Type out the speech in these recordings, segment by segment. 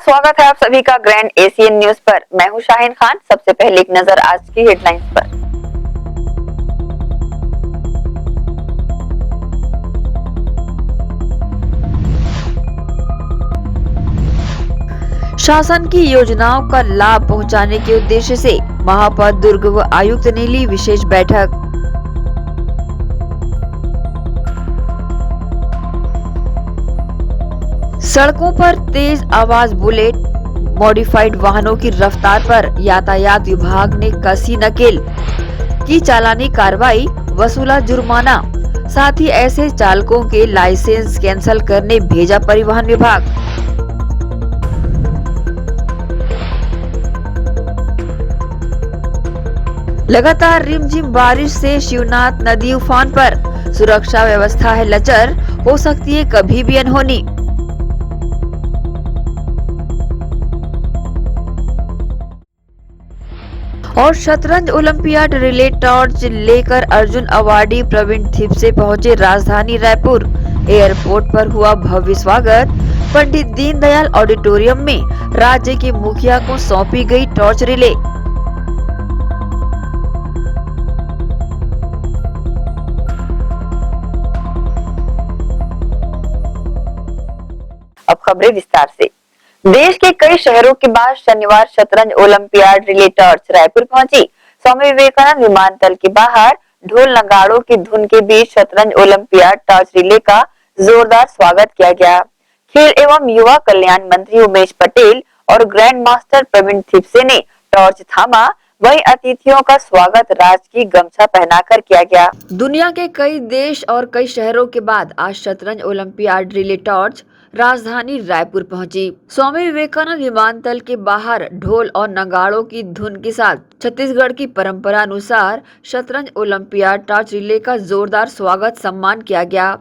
स्वागत है आप सभी का ग्रैंड एशियन न्यूज पर। मैं हूं शाहीन खान। सबसे पहले एक नजर आज की हेडलाइंस पर। शासन की योजनाओं का लाभ पहुंचाने के उद्देश्य से महापौर दुर्ग व आयुक्त ने ली विशेष बैठक। सड़कों पर तेज आवाज बुलेट, मॉडिफाइड वाहनों की रफ्तार पर यातायात विभाग ने कसी नकेल की चालानी कार्रवाई, वसूला जुर्माना। साथ ही ऐसे चालकों के लाइसेंस कैंसिल करने भेजा परिवहन विभाग। लगातार रिमझिम बारिश से शिवनाथ नदी उफान पर, सुरक्षा व्यवस्था है लचर, हो सकती है कभी भी अनहोनी। और शतरंज ओलंपियाड रिले टॉर्च लेकर अर्जुन अवार्डी प्रवीण थिपसे पहुंचे राजधानी रायपुर। एयरपोर्ट पर हुआ भव्य स्वागत। पंडित दीनदयाल ऑडिटोरियम में राज्य के मुखिया को सौंपी गई टॉर्च रिले। अब खबरें विस्तार से। देश के कई शहरों के बाद शनिवार शतरंज ओलंपियाड रिले टॉर्च रायपुर पहुंची। स्वामी विवेकानंद विमानतल के बाहर ढोल नगाड़ों की धुन के बीच शतरंज ओलंपियाड टॉर्च रिले का जोरदार स्वागत किया गया। खेल एवं युवा कल्याण मंत्री उमेश पटेल और ग्रैंड मास्टर प्रवीण थिपसे ने टॉर्च थामा। वहीं अतिथियों का स्वागत राजकीय गमछा पहनाकर किया गया। दुनिया के कई देश और कई शहरों के बाद आज शतरंज ओलंपियाड रिले टॉर्च राजधानी रायपुर पहुंची। स्वामी विवेकानंद विमानतल के बाहर ढोल और नगाड़ों की धुन के साथ छत्तीसगढ़ की परंपरा अनुसार शतरंज ओलंपियाड टॉर्च रिले का जोरदार स्वागत सम्मान किया गया।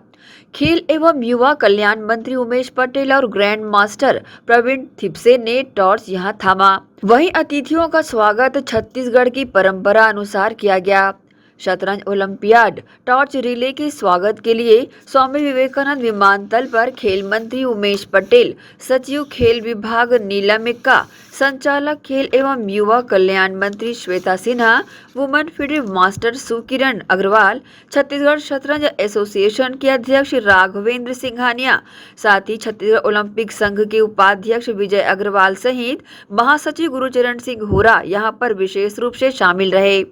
खेल एवं युवा कल्याण मंत्री उमेश पटेल और ग्रैंड मास्टर प्रवीण थिपसे ने टॉर्च यहां थामा। वहीं अतिथियों का स्वागत छत्तीसगढ़ की परंपरा अनुसार किया गया। शतरंज ओलंपियाड टॉर्च रिले के स्वागत के लिए स्वामी विवेकानंद विमानतल पर खेल मंत्री उमेश पटेल, सचिव खेल विभाग नीलम मिक्का, संचालक खेल एवं युवा कल्याण मंत्री Shweta Sinha, women field master Sukiran Agarwal, Chhattisgarh शतरंज एसोसिएशन के अध्यक्ष राघवेंद्र सिंघानिया, साथ ही छत्तीसगढ़ ओलंपिक संघ के उपाध्यक्ष विजय अग्रवाल सहित महासचिव गुरुचरण सिंह होरा यहाँ पर विशेष रूप से शामिल रहे।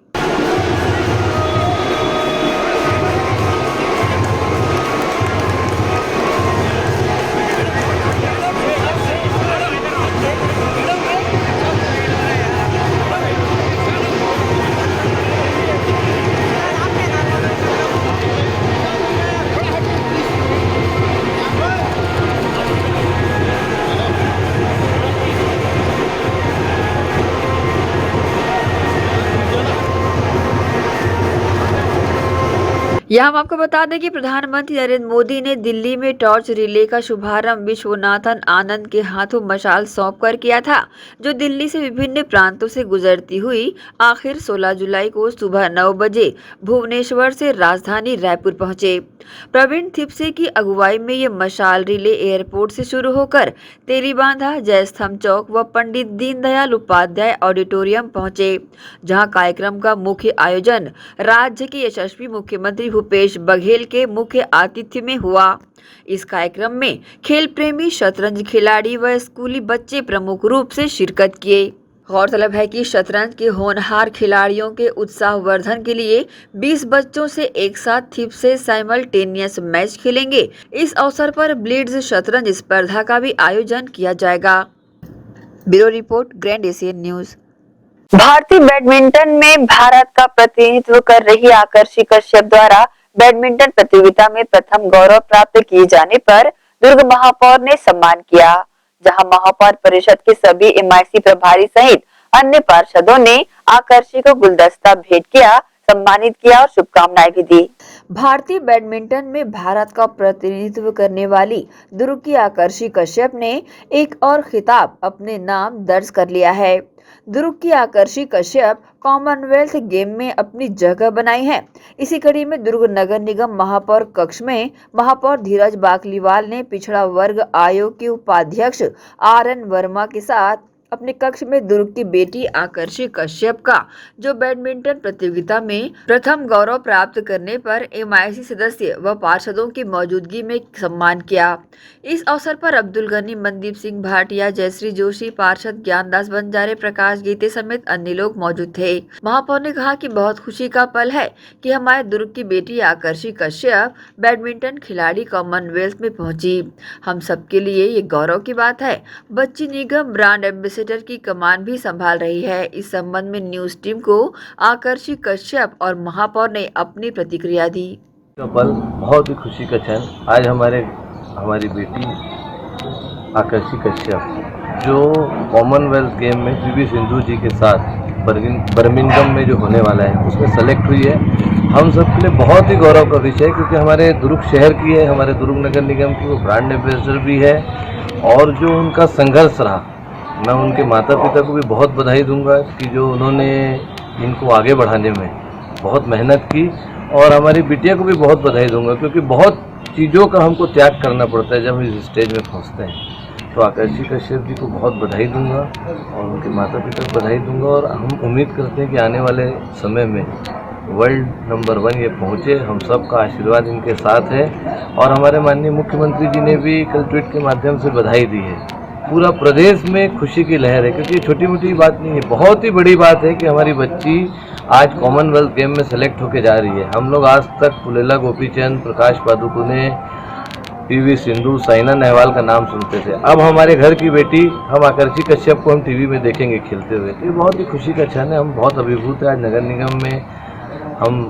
यह हम आपको बता दें कि प्रधानमंत्री नरेंद्र मोदी ने दिल्ली में टॉर्च रिले का शुभारंभ विश्वनाथन आनंद के हाथों मशाल सौंपकर किया था, जो दिल्ली से विभिन्न प्रांतों से गुजरती हुई आखिर 16 जुलाई को सुबह 9 बजे भुवनेश्वर से राजधानी रायपुर पहुंचे। प्रवीण थिपसे की अगुवाई में ये मशाल रिले एयरपोर्ट से शुरू होकर तेलीबांधा, जयस्तंभ चौक व पंडित दीनदयाल उपाध्याय ऑडिटोरियम पहुंचे, जहां कार्यक्रम का मुख्य आयोजन राज्य के यशस्वी मुख्यमंत्री भूपेश बघेल के मुख्य आतिथ्य में हुआ। इस कार्यक्रम में खेल प्रेमी, शतरंज खिलाड़ी व स्कूली बच्चे प्रमुख रूप से शिरकत किए। गौरतलब है कि शतरंज के होनहार खिलाड़ियों के उत्साहवर्धन के लिए 20 बच्चों से एक साथ थिपसे साइमल्टेनियस मैच खेलेंगे। इस अवसर पर ब्लिट्ज शतरंज स्पर्धा का भी आयोजन किया जाएगा। Bureau report, grand Asian news. भारतीय बैडमिंटन में भारत का प्रतिनिधित्व कर रही आकर्षि कश्यप द्वारा बैडमिंटन प्रतियोगिता में प्रथम गौरव प्राप्त किए जाने पर दुर्ग महापौर ने सम्मान किया, जहां महापौर परिषद के सभी एमआईसी प्रभारी सहित अन्य पार्षदों ने आकर्षि को गुलदस्ता भेंट किया, सम्मानित किया और शुभकामनाएं भी दी। भारतीय बैडमिंटन में भारत का प्रतिनिधित्व करने वाली दुर्ग की आकर्षि कश्यप ने एक और खिताब अपने नाम दर्ज कर लिया है। दुर्ग की आकर्षि कश्यप कॉमनवेल्थ गेम में अपनी जगह बनाई है। इसी कड़ी में दुर्ग नगर निगम महापौर कक्ष में महापौर धीरज बाकलीवाल ने पिछड़ा वर्ग आयोग के उपाध्यक्ष RN वर्मा के साथ अपने कक्ष में दुर्ग की बेटी आकर्षि कश्यप का, जो बैडमिंटन प्रतियोगिता में प्रथम गौरव प्राप्त करने पर MIC सदस्य व पार्षदों की मौजूदगी में सम्मान किया। इस अवसर पर अब्दुल गनी, मनदीप सिंह भाटिया, जयश्री जोशी, पार्षद ज्ञानदास बंजारे, प्रकाश गीते समेत अन्य लोग मौजूद थे। महापौर ने कहा कि बहुत खुशी का पल है कि हमारे दुर्ग की बेटी आकर्षि कश्यप बैडमिंटन खिलाड़ी कॉमनवेल्थ में पहुंची। हम सबके लिए ये गौरव की बात है। बच्ची निगम ब्रांड एम्बेसडर की कमान भी संभाल रही है। इस संबंध में न्यूज टीम को आकर्षि कश्यप और महापौर ने अपनी प्रतिक्रिया दी। का पल बहुत ही खुशी का क्षण। आज हमारी बेटी आकर्षि कश्यप जो कॉमनवेल्थ गेम में PV सिंधु जी के साथ बर्मिंघम में जो होने वाला है उसमें सेलेक्ट हुई है, हम सबके लिए बहुत ही गौरव का विषय है, क्योंकि हमारे दुर्ग शहर की है, हमारे दुर्ग नगर निगम की वो ब्रांड एम्बेसडर भी है। और जो उनका संघर्ष रहा, मैं उनके माता पिता को भी बहुत बधाई दूंगा कि जो उन्होंने इनको आगे बढ़ाने में बहुत मेहनत की, और हमारी बिटिया को भी बहुत बधाई दूंगा, क्योंकि बहुत चीज़ों का हमको त्याग करना पड़ता है जब हम इस स्टेज में पहुंचते हैं। तो आकर्षि कश्यप जी को बहुत बधाई दूंगा और उनके माता पिता को बधाई दूंगा, और हम उम्मीद करते हैं कि आने वाले समय में वर्ल्ड नंबर 1 ये पहुँचे। हम सब का आशीर्वाद इनके साथ है, और हमारे माननीय मुख्यमंत्री जी ने भी कल ट्वीट के माध्यम से बधाई दी है। पूरा प्रदेश में खुशी की लहर है, क्योंकि छोटी मोटी बात नहीं है, बहुत ही बड़ी बात है कि हमारी बच्ची आज कॉमनवेल्थ गेम में सेलेक्ट होके जा रही है। हम लोग आज तक पुलेला गोपीचंद, प्रकाश पादुकोणे, PV सिंधु, साइना नेहवाल का नाम सुनते थे। अब हमारे घर की बेटी, हम आकर्षि कश्यप को हम TV में देखेंगे खेलते हुए, तो ये बहुत ही खुशी का क्षण है। हम बहुत अभिभूत है आज नगर निगम में हम,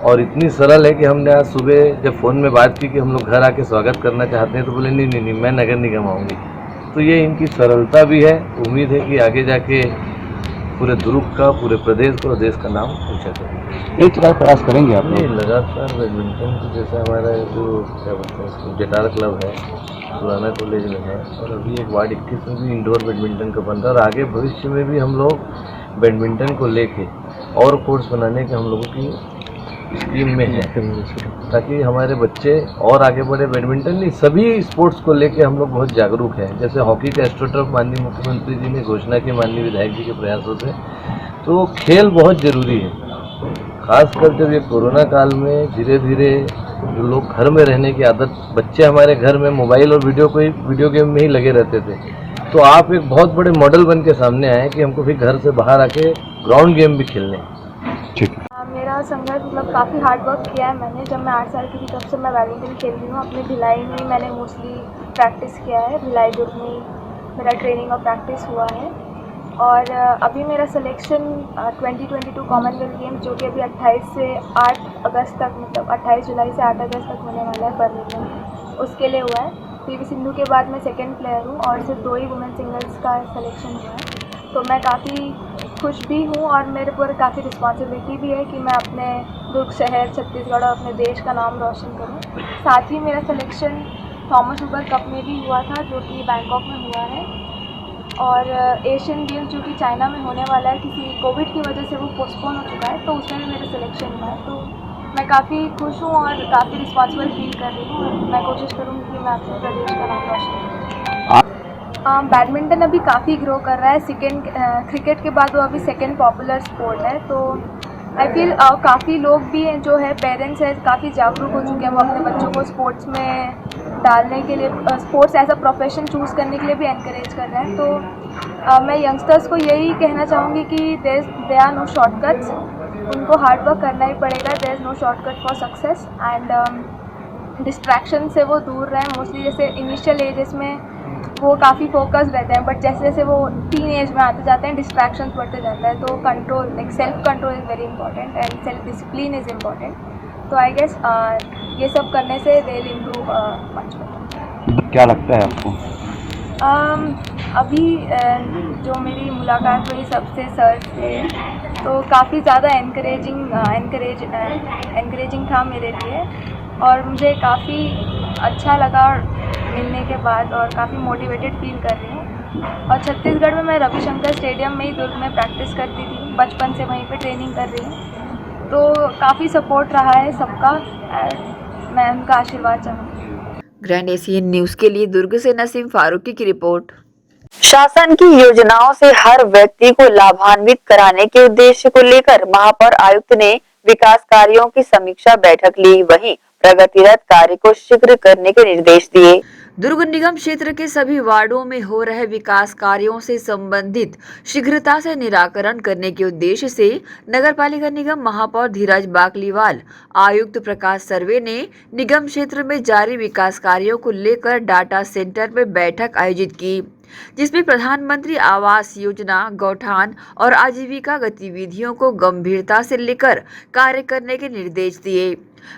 और इतनी सरल है कि हमने आज सुबह जब फ़ोन में बात की कि हम लोग घर आके स्वागत करना चाहते हैं, तो बोले नहीं मैं नगर निगम आऊँगी। तो ये इनकी सरलता भी है। उम्मीद है कि आगे जाके पूरे दुर्ग का, पूरे प्रदेश का और देश का नाम ऊंचा करेंगे। एक प्रयास करेंगे आप? नहीं, लगातार बैडमिंटन को, जैसे हमारा जो क्या बोलते हैं इसको, जटार क्लब है, पुराना कॉलेज में है, और अभी एक वार्ड 21 में भी इंडोर बैडमिंटन का बन रहा है, और आगे भविष्य में भी हम लोग बैडमिंटन को लेके और कोर्स बनाने के हम लोगों की स्कीम में है, ताकि हमारे बच्चे और आगे बढ़े। बैडमिंटन नहीं, सभी स्पोर्ट्स को लेके हम लोग बहुत जागरूक हैं। जैसे हॉकी का एस्ट्रोटर्फ माननीय मुख्यमंत्री जी ने घोषणा की, माननीय विधायक जी के प्रयासों से, तो खेल बहुत ज़रूरी है। खासकर जब ये कोरोना काल में धीरे धीरे जो लोग घर में रहने की आदत, बच्चे हमारे घर में मोबाइल और वीडियो गेम में ही लगे रहते थे, तो आप एक बहुत बड़े मॉडल बन के सामने आए कि हमको भी घर से बाहर आके ग्राउंड गेम भी खेलने। ठीक। मेरा संघर्ष मतलब काफ़ी हार्ड वर्क किया है मैंने। जब मैं 8 साल की थी तब से मैं बैडमिंटन खेल रही हूँ। अपने भिलाई में मैंने मोस्टली प्रैक्टिस किया है, भिलाई दुर्ग में मेरा ट्रेनिंग और प्रैक्टिस हुआ है। और अभी मेरा सिलेक्शन 2022 कॉमनवेल्थ गेम्स, जो कि अभी 28 से 8 अगस्त तक, मतलब 28 जुलाई से 8 अगस्त तक होने वाला है बर्मिंघम, उसके लिए हुआ है। PV सिंधु के बाद मैं सेकेंड प्लेयर हूँ, और सिर्फ 2 ही वुमेन सिंगल्स का सिलेक्शन हुआ है। तो मैं काफ़ी खुश भी हूँ, और मेरे पर काफ़ी रिस्पॉन्सिबिलिटी भी है कि मैं अपने दुर्ग शहर, छत्तीसगढ़ और अपने देश का नाम रोशन करूँ। साथ ही मेरा सिलेक्शन थॉमस हुबर कप में भी हुआ था, जो कि बैंकॉक में हुआ है, और एशियन गेम्स जो कि चाइना में होने वाला है, किसी कोविड की वजह से वो पोस्टपोन हो चुका है, तो उसमें भी मेरा सिलेक्शन हुआ है। तो मैं काफ़ी खुश हूँ और काफ़ी रिस्पॉन्सिबल फील कर रही हूँ, और मैं कोशिश करूँगी कि मैं अपने प्रदेश का नाम रोशन करूँ। बैडमिंटन अभी काफ़ी ग्रो कर रहा है। क्रिकेट के बाद वो अभी सेकेंड पॉपुलर स्पोर्ट है। तो आई फील काफ़ी लोग भी हैं जो है, पेरेंट्स हैं, काफ़ी जागरूक हो चुके हैं। वो अपने बच्चों को स्पोर्ट्स में डालने के लिए, sports as a profession choose करने के लिए भी एनकरेज कर रहे हैं। तो मैं यंगस्टर्स को यही कहना चाहूँगी कि दे आर नो शॉर्टकट्स, उनको हार्ड वर्क करना ही पड़ेगा। There is no shortcut for success, and distraction से वो दूर रहें। मोस्टली जैसे इनिशियल एजेस में वो काफ़ी फोकस रहते हैं, बट जैसे जैसे वो टीन एज में आते जाते हैं डिस्ट्रैक्शंस बढ़ते जाता है। तो control, like self control is very important, and self discipline is important. तो आई गेस ये सब करने से they will improve much better. क्या लगता है आपको? अभी जो मेरी मुलाकात हुई सबसे सर से, तो काफ़ी ज़्यादा एनकरेजिंग था मेरे लिए और मुझे काफ़ी अच्छा लगा मिलने के बाद और काफ़ी मोटिवेटेड फील कर रही हूँ। और छत्तीसगढ़ में मैं रविशंकर स्टेडियम में ही दुर्ग में प्रैक्टिस करती थी, बचपन से वहीं पे ट्रेनिंग कर रही हूँ, तो काफ़ी सपोर्ट रहा है सबका। मैं उनका आशीर्वाद चाहूँगी। ग्रैंड एशियन न्यूज के लिए दुर्ग से नसीम फारूकी की रिपोर्ट। शासन की योजनाओं से हर व्यक्ति को लाभान्वित कराने के उद्देश्य को लेकर महापौर आयुक्त ने विकास कार्यों की समीक्षा बैठक ली। वहीं प्रगतिरत कार्य को शीघ्र करने के निर्देश दिए। दुर्ग निगम क्षेत्र के सभी वार्डों में हो रहे विकास कार्यों से संबंधित शीघ्रता से निराकरण करने के उद्देश्य से नगरपालिका निगम महापौर धीरज बाकलीवाल, आयुक्त प्रकाश सर्वे ने निगम क्षेत्र में जारी विकास कार्यों को लेकर डाटा सेंटर में बैठक आयोजित की, जिसमें प्रधानमंत्री आवास योजना, गौठान और आजीविका गतिविधियों को गंभीरता से लेकर कार्य करने के निर्देश दिए।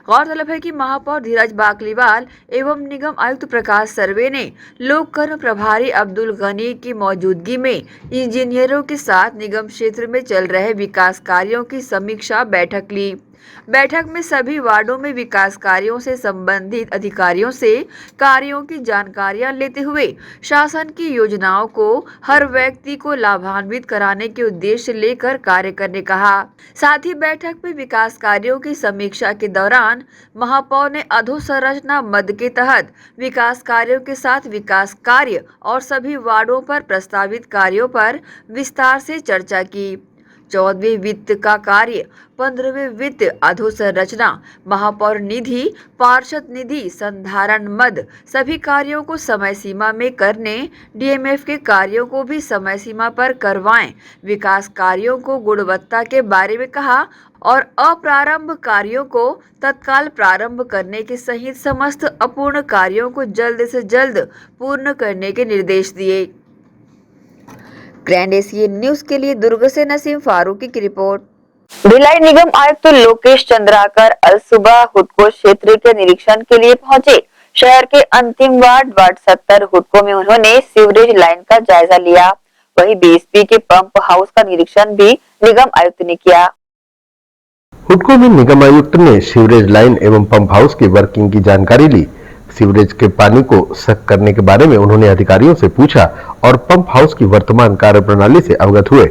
गौरतलब है कि महापौर धीरज बाकलीवाल एवं निगम आयुक्त प्रकाश सर्वे ने लोक कर्म प्रभारी अब्दुल गनी की मौजूदगी में इंजीनियरों के साथ निगम क्षेत्र में चल रहे विकास कार्यों की समीक्षा बैठक ली। बैठक में सभी वार्डों में विकास कार्यों से संबंधित अधिकारियों से कार्यों की जानकारियां लेते हुए शासन की योजनाओं को हर व्यक्ति को लाभान्वित कराने के उद्देश्य लेकर कार्य करने कहा। साथ ही बैठक में विकास कार्यों की समीक्षा के दौरान महापौर ने अधोसंरचना मद के तहत विकास कार्यों के साथ विकास कार्य और सभी वार्डों पर प्रस्तावित कार्यों पर विस्तार से चर्चा की। 14वें वित्त का कार्य, 15वें वित्त अधोसंरचना, महापौर निधि, पार्षद निधि, संधारण मद सभी कार्यों को समय सीमा में करने, डीएमएफ के कार्यों को भी समय सीमा पर करवाएं, विकास कार्यों को गुणवत्ता के बारे में कहा और अप्रारंभ कार्यों को तत्काल प्रारंभ करने के सहित समस्त अपूर्ण कार्यों को जल्द से जल्द पूर्ण करने के निर्देश दिए। ग्रैंड एशियन न्यूज के लिए दुर्ग से नसीम फारूकी की रिपोर्ट। भिलाई निगम आयुक्त लोकेश चंद्राकर अल सुबह हुडको क्षेत्र के निरीक्षण के लिए पहुंचे। शहर के अंतिम वार्ड 70 हुडको में उन्होंने सीवरेज लाइन का जायजा लिया। वहीं बीएसपी के पंप हाउस का निरीक्षण भी निगम आयुक्त ने किया। हुडको में निगम आयुक्त ने सीवरेज लाइन एवं पंप हाउस की वर्किंग की जानकारी ली। सीवरेज के पानी को सक करने के बारे में उन्होंने अधिकारियों से पूछा और पंप हाउस की वर्तमान कार्यप्रणाली से अवगत हुए।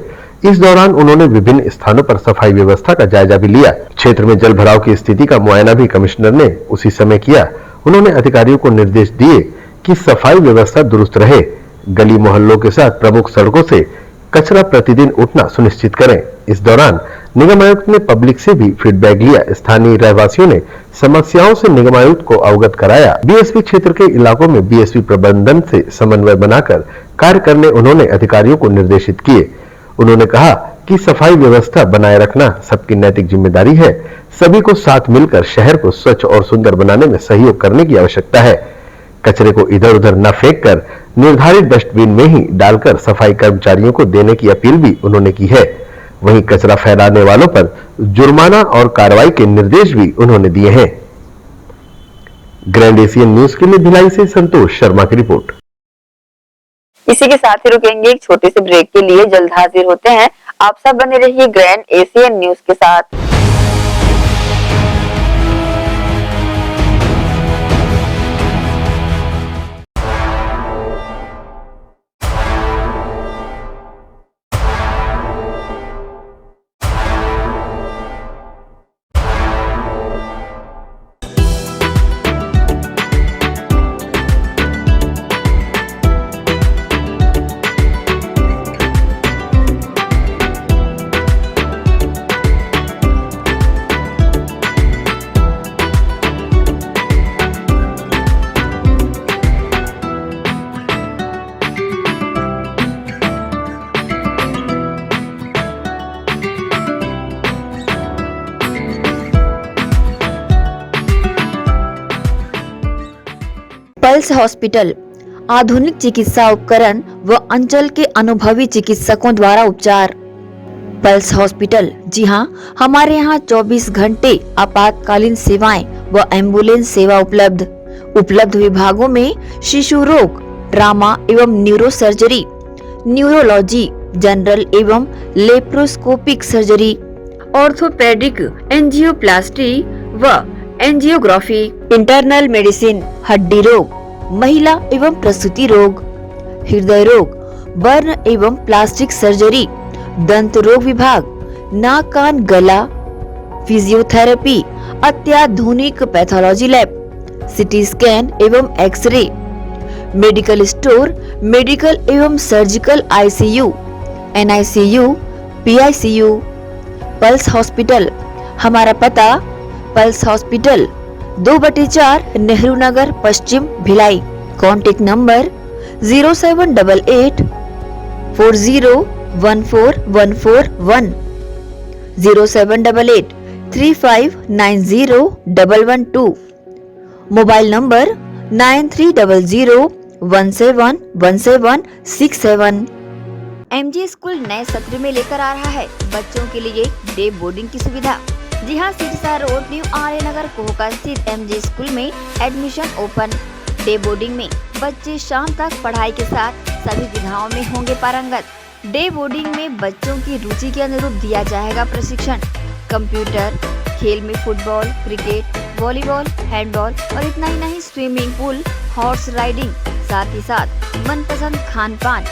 इस दौरान उन्होंने विभिन्न स्थानों पर सफाई व्यवस्था का जायजा भी लिया। क्षेत्र में जल भराव की स्थिति का मुआयना भी कमिश्नर ने उसी समय किया। उन्होंने अधिकारियों को निर्देश दिए कि सफाई व्यवस्था दुरुस्त रहे। गली मोहल्लों के साथ प्रमुख सड़कों से कचरा प्रतिदिन उठना सुनिश्चित करें। इस दौरान निगम आयुक्त ने पब्लिक से भी फीडबैक लिया। स्थानीय रहवासियों ने समस्याओं से निगम आयुक्त को अवगत कराया। बीएसपी क्षेत्र के इलाकों में बीएसपी प्रबंधन से समन्वय बनाकर कार्य करने उन्होंने अधिकारियों को निर्देशित किए। उन्होंने कहा कि सफाई व्यवस्था बनाए रखना सबकी नैतिक जिम्मेदारी है। सभी को साथ मिलकर शहर को स्वच्छ और सुंदर बनाने में सहयोग करने की आवश्यकता है। कचरे को इधर उधर न फेंक कर निर्धारित डस्टबिन में ही डालकर सफाई कर्मचारियों को देने की अपील भी उन्होंने की है। वहीं कचरा फैलाने वालों पर जुर्माना और कार्रवाई के निर्देश भी उन्होंने दिए हैं। ग्रैंड एशियन न्यूज के लिए भिलाई से संतोष शर्मा की रिपोर्ट। इसी के साथ ही रुकेंगे एक छोटे से ब्रेक के लिए। जल्द हाजिर होते हैं। आप सब बने रहिए ग्रैंड एशियन न्यूज के साथ। पल्स हॉस्पिटल आधुनिक चिकित्सा उपकरण व अंचल के अनुभवी चिकित्सकों द्वारा उपचार। पल्स हॉस्पिटल, जी हाँ, हमारे यहाँ 24 घंटे आपातकालीन सेवाएं व एम्बुलेंस सेवा उपलब्ध विभागों में शिशु रोग, ट्रामा एवं न्यूरो सर्जरी, न्यूरोलॉजी, जनरल एवं लेप्रोस्कोपिक सर्जरी, ऑर्थोपेडिक, एंजियोप्लास्टी व एंजियोग्राफी, इंटरनल मेडिसिन, हड्डी रोग, महिला एवं प्रसूति रोग, हृदय रोग, बर्न एवं प्लास्टिक सर्जरी, दंत रोग विभाग, नाक कान गला, फिजियोथेरेपी, अत्याधुनिक पैथोलॉजी लैब, सिटी स्कैन एवं एक्सरे, मेडिकल स्टोर, मेडिकल एवं surgical ICU, NICU, PICU, pulse hospital. हमारा पता पल्स हॉस्पिटल 2/4 नेहरू नगर पश्चिम Bhilai. Contact number 0788 401441, 0788 3590 mobile number 9300171767। MJ school नए सत्र में लेकर आ रहा है बच्चों के लिए डे बोर्डिंग की सुविधा। जी हाँ, सिरसा रोड, न्यू आर्य नगर, कोहका स्थित एमजे स्कूल में एडमिशन ओपन। डे बोर्डिंग में बच्चे शाम तक पढ़ाई के साथ सभी विधाओं में होंगे पारंगत। डे बोर्डिंग में बच्चों की रुचि के अनुरूप दिया जाएगा प्रशिक्षण। कंप्यूटर, खेल में फुटबॉल, क्रिकेट, वॉलीबॉल, हैंडबॉल और इतना ही नहीं, स्विमिंग पूल, हॉर्स राइडिंग, साथ ही साथ मनपसंद खान पान।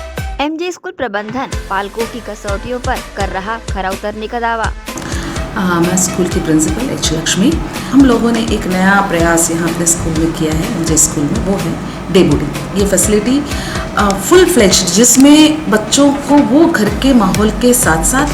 एमजे स्कूल प्रबंधन पालकों की कसौटियों पर कर रहा खरा उतरने का दावा। मैं स्कूल की प्रिंसिपल एच लक्ष्मी। हम लोगों ने एक नया प्रयास यहाँ अपने स्कूल में किया है, मुझे स्कूल में, वो है डे बोर्डिंग। ये फैसिलिटी फुल फ्लेज्ड, जिसमें बच्चों को वो घर के माहौल के साथ साथ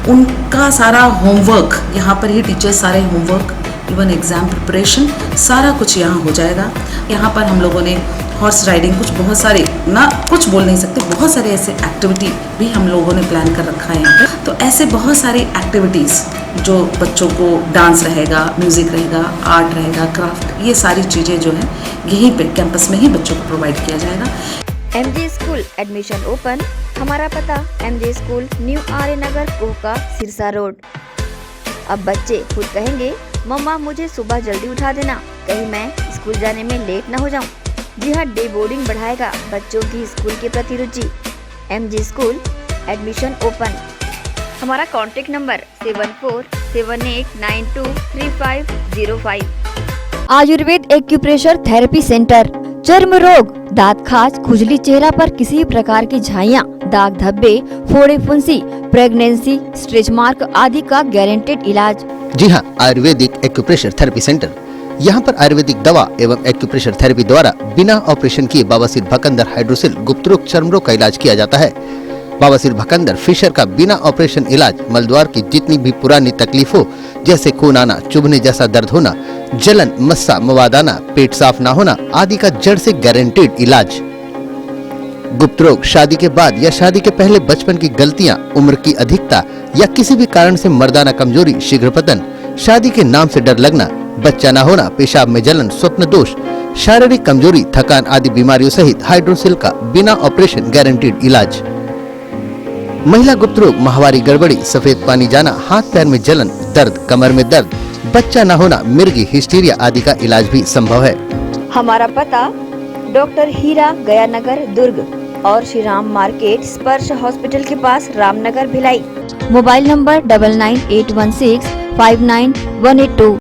उनका सारा होमवर्क, यहाँ पर ही टीचर्स सारे होमवर्क, इवन एग्ज़ाम प्रिपरेशन, सारा कुछ यहाँ हो जाएगा। यहाँ पर हम लोगों ने हॉर्स राइडिंग, कुछ बहुत सारे, ना कुछ बोल नहीं सकते, बहुत सारे ऐसे एक्टिविटी भी हम लोगों ने प्लान कर रखा है यहाँ पे। तो ऐसे बहुत सारी एक्टिविटीज़ जो बच्चों को, डांस रहेगा, म्यूज़िक रहेगा, आर्ट रहेगा, क्राफ्ट, ये सारी चीज़ें जो है यहीं पे कैंपस में ही बच्चों को प्रोवाइड किया जाएगा। MJ school admission open. हमारा पता एमजे स्कूल, न्यू आर्य नगर, कोहका, सिरसा रोड। अब बच्चे खुद कहेंगे, मम्मा मुझे सुबह जल्दी उठा देना, कहीं मैं स्कूल जाने में लेट न हो जाऊं। जी हाँ, डे बोर्डिंग बढ़ाएगा बच्चों की स्कूल के प्रति रुचि। MJ school admission open. हमारा contact number 7478923505। Ayurveda acupressure therapy centre. चर्म रोग, दांत खाज, खुजली, चेहरा पर किसी भी प्रकार की झाइयाँ, दाग धब्बे, फोड़े फुंसी, प्रेगनेंसी, स्ट्रेच मार्क आदि का गारंटेड इलाज। जी हाँ, आयुर्वेदिक एक्यूप्रेशर थेरेपी सेंटर। यहाँ पर आयुर्वेदिक दवा एवं एक्यूप्रेशर थेरेपी द्वारा बिना ऑपरेशन किए बवासीर, भकंदर, हाइड्रोसिल, गुप्त रोग, चर्म रोग का इलाज किया जाता है। बवासीर, भकंदर, फिशर का बिना ऑपरेशन इलाज, मलद्वार की जितनी भी पुरानी तकलीफ हो, जैसे खून आना, चुभने जैसा दर्द होना, जलन, मस्सा, मवाद आना, पेट साफ ना होना आदि का जड़ से गारंटेड इलाज। गुप्त रोग, शादी के बाद या शादी के पहले बचपन की गलतियां, उम्र की अधिकता या किसी भी कारण से मर्दाना कमजोरी, शीघ्र पतन, शादी के नाम से डर लगना, बच्चा न होना, पेशाब में जलन, स्वप्न दोष, शारीरिक कमजोरी, थकान आदि बीमारियों सहित हाइड्रोसिल का बिना ऑपरेशन गारंटेड इलाज। महिला गुप्त रोग, माहवारी गड़बड़ी, सफेद पानी जाना, हाथ पैर में जलन, दर्द, कमर में दर्द, बच्चा न होना, मिर्गी, हिस्टीरिया आदि का इलाज भी संभव है। हमारा पता डॉक्टर हीरा, गया नगर, दुर्ग और श्री राम मार्केट, स्पर्श हॉस्पिटल के पास, Ramnagar, Bhilai. Mobile number 9981659182।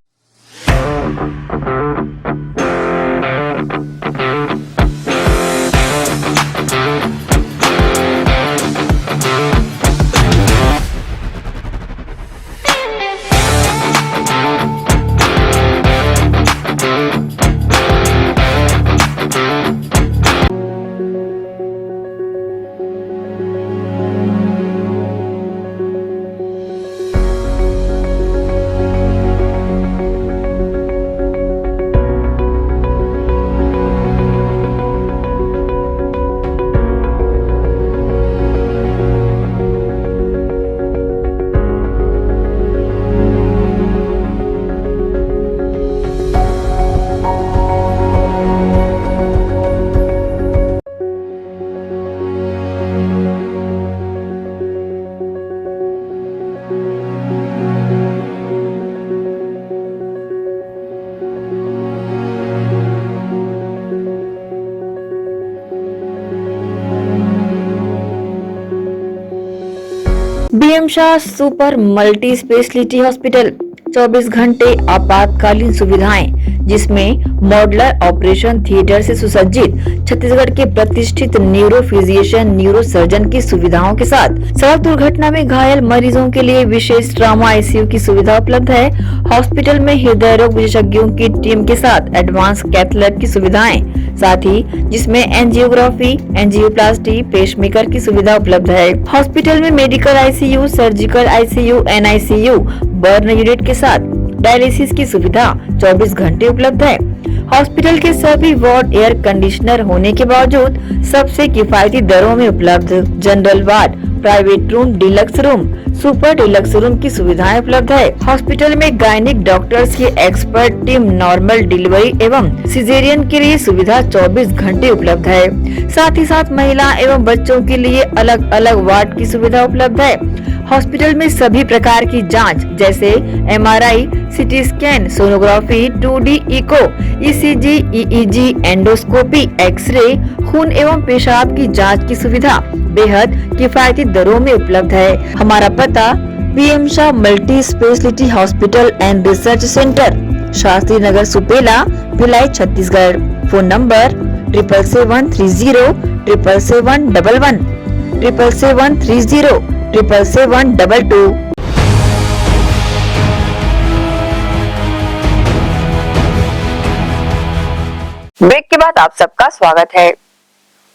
Shah super multi speciality hospital 24 घंटे आपातकालीन सुविधाएं, जिसमें मॉडुलर ऑपरेशन थिएटर से सुसज्जित छत्तीसगढ़ के प्रतिष्ठित न्यूरो फिजिशियन न्यूरो सर्जन की सुविधाओं के साथ सड़क दुर्घटना में घायल मरीजों के लिए विशेष ट्रॉमा आईसीयू की सुविधा उपलब्ध है। हॉस्पिटल में हृदय रोग विशेषज्ञों की टीम के साथ एडवांस कैथ लैब की सुविधाएं, साथ ही जिसमें एंजियोग्राफी, एंजियोप्लास्टी, पेसमेकर की सुविधा उपलब्ध है। हॉस्पिटल में medical ICU, surgical ICU, NICU, burn unit के साथ डायलिसिस की सुविधा 24 घंटे उपलब्ध है। हॉस्पिटल के सभी वार्ड एयर कंडीशनर होने के बावजूद सबसे किफायती दरों में उपलब्ध। General ward, private room, deluxe room, super deluxe room की सुविधाएं उपलब्ध है। हॉस्पिटल में गायनिक डॉक्टर्स की एक्सपर्ट टीम नॉर्मल डिलीवरी एवं सिजेरियन के लिए सुविधा 24 घंटे उपलब्ध है। साथ ही साथ महिला एवं बच्चों के लिए अलग अलग वार्ड की सुविधा उपलब्ध है। हॉस्पिटल में सभी प्रकार की जांच जैसे MRI, CT scan, sonography, 2D echo, ECG, EEG, endoscopy, X-ray, खून एवं पेशाब की जांच की सुविधा बेहद किफायती दरों में उपलब्ध है। हमारा पता PM Shah multi speciality hospital and research centre, Shastri Nagar, Supela, Bhilai, Chhattisgarh. Phone number 7730777111 77307772। Break के बाद आप सबका स्वागत है।